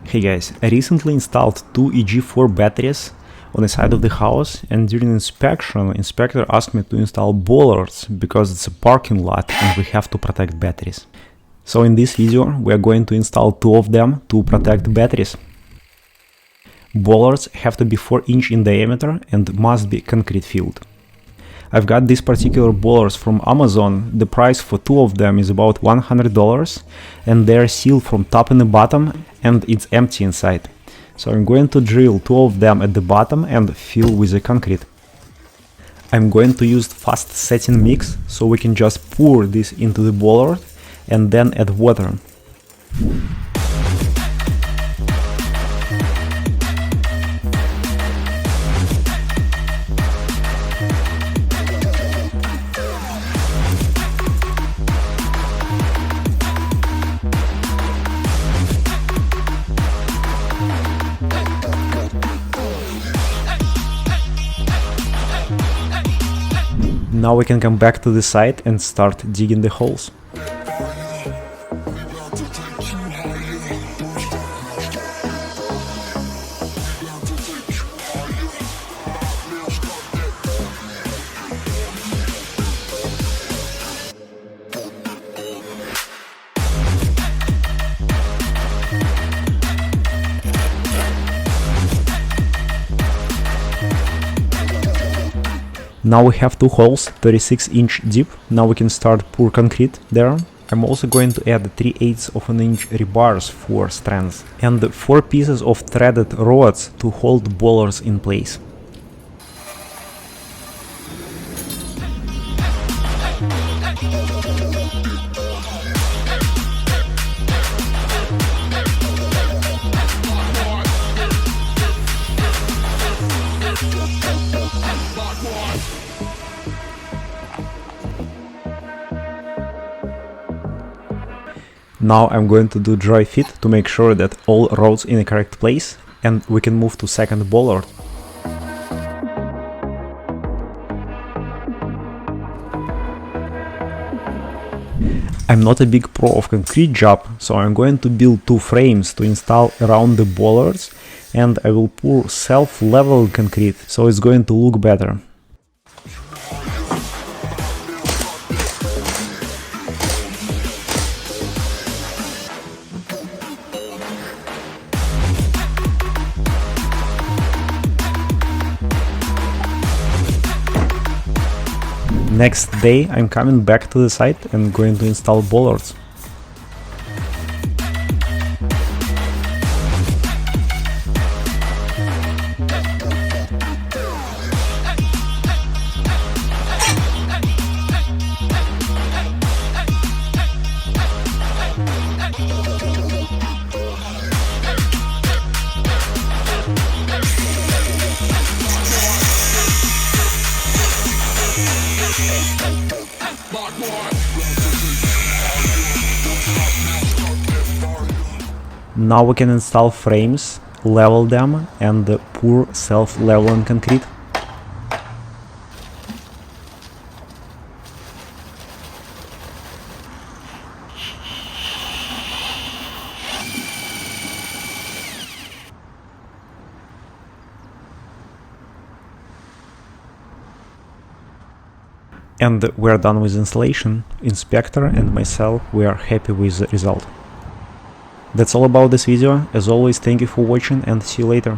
Hey guys, I recently installed two EG4 batteries on the side of the house, and during inspection, inspector asked me to install bollards because it's a parking lot and we have to protect batteries. So in this video we are going to install two of them to protect batteries. Bollards have to be 4 inch in diameter and must be concrete filled. I've got these particular bollards from Amazon. The price for two of them is about $100 and they are sealed from top and the bottom and it's empty inside. So I'm going to drill two of them at the bottom and fill with the concrete. I'm going to use fast setting mix, so we can just pour this into the bollard and then add water. Now we can come back to the site and start digging the holes. Now we have two holes 36 inch deep. Now we can start pour concrete there. I'm also going to add 3/8 of an inch rebars for strands and 4 pieces of threaded rods to hold bollards in place. Now I'm going to do dry fit to make sure that all rods in the correct place, and we can move to second bollard. I'm not a big pro of concrete job, so I'm going to build two frames to install around the bollards, and I will pour self-level concrete, so it's going to look better. Next day I'm coming back to the site and going to install bollards. Now we can install frames, level them, and pour self-leveling concrete. And we're done with installation. Inspector and myself, we are happy with the result. That's all about this video. As always, thank you for watching and see you later.